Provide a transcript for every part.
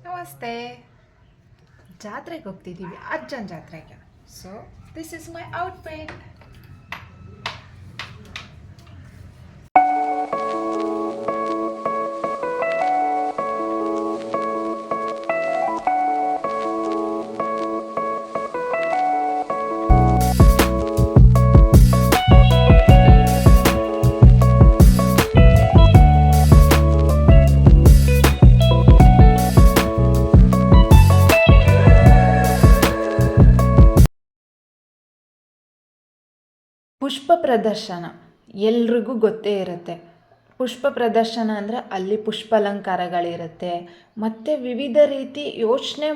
ನಮಸ್ತೆ. ಜಾತ್ರೆಗೆ ಹೋಗ್ತಿದ್ದೀವಿ, ಅಜ್ಜನ ಜಾತ್ರೆಗೆ. So this is my outfit. ಪುಷ್ಪ ಪ್ರದರ್ಶನ ಎಲ್ರಿಗೂ ಗೊತ್ತೇ ಇರುತ್ತೆ. ಪುಷ್ಪ ಪ್ರದರ್ಶನ ಅಂದರೆ ಅಲ್ಲಿ ಪುಷ್ಪಾಲಂಕಾರಗಳಿರುತ್ತೆ ಮತ್ತು ವಿವಿಧ ರೀತಿ ಯೋಚನೆ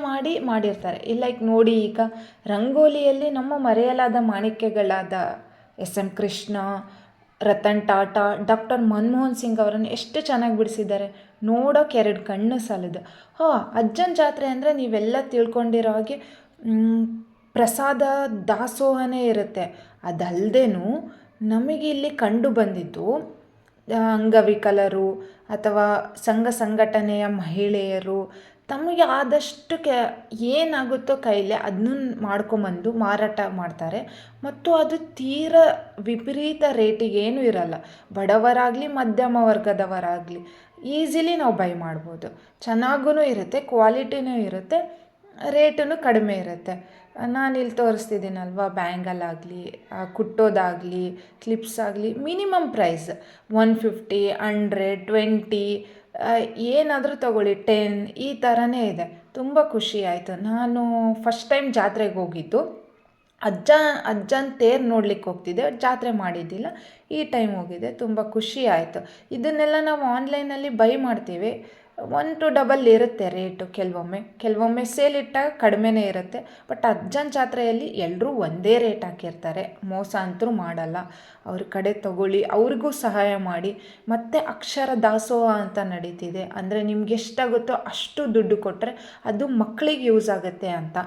ಮಾಡಿರ್ತಾರೆ. ಲೈಕ್ ನೋಡಿ, ಈಗ ರಂಗೋಲಿಯಲ್ಲಿ ನಮ್ಮ ಮರೆಯಲಾದ ಮಾಣಿಕ್ಯಗಳಾದ S M Krishna, Ratan Tata, doctor Manmohan Singh ಅವರನ್ನು ಎಷ್ಟು ಚೆನ್ನಾಗಿ ಬಿಡಿಸಿದ್ದಾರೆ. ನೋಡೋಕೆ ಎರಡು ಕಣ್ಣು ಸಾಲದು. ಅಜ್ಜನ ಜಾತ್ರೆ ಅಂದರೆ ನೀವೆಲ್ಲ ತಿಳ್ಕೊಂಡಿರೋ ಹಾಗೆ ಪ್ರಸಾದ ದಾಸೋಹನೇ ಇರುತ್ತೆ. ಅದಲ್ಲದೇನು ನಮಗೆ ಇಲ್ಲಿ ಕಂಡು ಬಂದಿದ್ದು ಅಂಗವಿಕಲರು ಅಥವಾ ಸಂಘ ಸಂಘಟನೆಯ ಮಹಿಳೆಯರು ತಮಗೆ ಆದಷ್ಟು ಏನಾಗುತ್ತೋ ಕೈಲಿ ಅದನ್ನ ಮಾಡ್ಕೊಂಬಂದು ಮಾರಾಟ ಮಾಡ್ತಾರೆ. ಮತ್ತು ಅದು ತೀರಾ ವಿಪರೀತ ರೇಟಿಗೇನೂ ಇರಲ್ಲ. ಬಡವರಾಗಲಿ ಮಧ್ಯಮ ವರ್ಗದವರಾಗಲಿ ಈಸಿಲಿ ನಾವು ಬೈ ಮಾಡ್ಬೋದು. ಚೆನ್ನಾಗೂ ಇರುತ್ತೆ, ಕ್ವಾಲಿಟಿನೂ ಇರುತ್ತೆ, ರೇಟೂ ಕಡಿಮೆ ಇರುತ್ತೆ. ನಾನಿಲ್ಲಿ ತೋರಿಸ್ತಿದ್ದೀನಲ್ವ, ಬ್ಯಾಂಗಲ್ ಆಗಲಿ, ಕುಟ್ಟೋದಾಗಲಿ, ಕ್ಲಿಪ್ಸ್ ಆಗಲಿ, ಮಿನಿಮಮ್ ಪ್ರೈಸ್ 150, 100, 20, ಏನಾದರೂ ತೊಗೊಳ್ಳಿ, 10 ಈ ಥರನೇ ಇದೆ. ತುಂಬ ಖುಷಿ ಆಯಿತು. ನಾನು ಫಸ್ಟ್ ಟೈಮ್ ಜಾತ್ರೆಗೆ ಹೋಗಿದ್ದು. ಅಜ್ಜನ ತೇರು ನೋಡ್ಲಿಕ್ಕೆ ಹೋಗ್ತಿದ್ದೆ, ಜಾತ್ರೆ ಮಾಡಿದ್ದಿಲ್ಲ. ಈ ಟೈಮ್ ಹೋಗಿದ್ದೆ, ತುಂಬ ಖುಷಿ ಆಯಿತು. ಇದನ್ನೆಲ್ಲ ನಾವು ಆನ್ಲೈನಲ್ಲಿ ಬೈ ಮಾಡ್ತೀವಿ, 1 to 2 ಇರುತ್ತೆ ರೇಟು. ಕೆಲವೊಮ್ಮೆ ಸೇಲ್ ಇಟ್ಟಾಗ ಕಡಿಮೆನೇ ಇರುತ್ತೆ. ಬಟ್ ಅಜ್ಜನ ಜಾತ್ರೆಯಲ್ಲಿ ಎಲ್ಲರೂ ಒಂದೇ ರೇಟ್ ಹಾಕಿರ್ತಾರೆ, ಮೋಸ ಅಂತೂ ಮಾಡಲ್ಲ. ಅವ್ರ ಕಡೆ ತಗೊಳ್ಳಿ, ಅವ್ರಿಗೂ ಸಹಾಯ ಮಾಡಿ. ಮತ್ತು ಅಕ್ಷರ ದಾಸೋಹ ಅಂತ ನಡೀತಿದೆ. ಅಂದರೆ ನಿಮ್ಗೆ ಎಷ್ಟಾಗುತ್ತೋ ಅಷ್ಟು ದುಡ್ಡು ಕೊಟ್ಟರೆ ಅದು ಮಕ್ಕಳಿಗೆ ಯೂಸ್ ಆಗುತ್ತೆ ಅಂತ.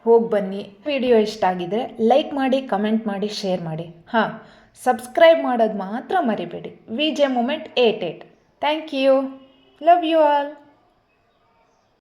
ಹೋಗಿ ಬನ್ನಿ. ವಿಡಿಯೋ ಇಷ್ಟ ಆಗಿದರೆ ಲೈಕ್ ಮಾಡಿ, ಕಮೆಂಟ್ ಮಾಡಿ, ಶೇರ್ ಮಾಡಿ. ಸಬ್ಸ್ಕ್ರೈಬ್ ಮಾಡೋದು ಮಾತ್ರ ಮರಿಬೇಡಿ. VJ Moment 88. Thank you. Love you all.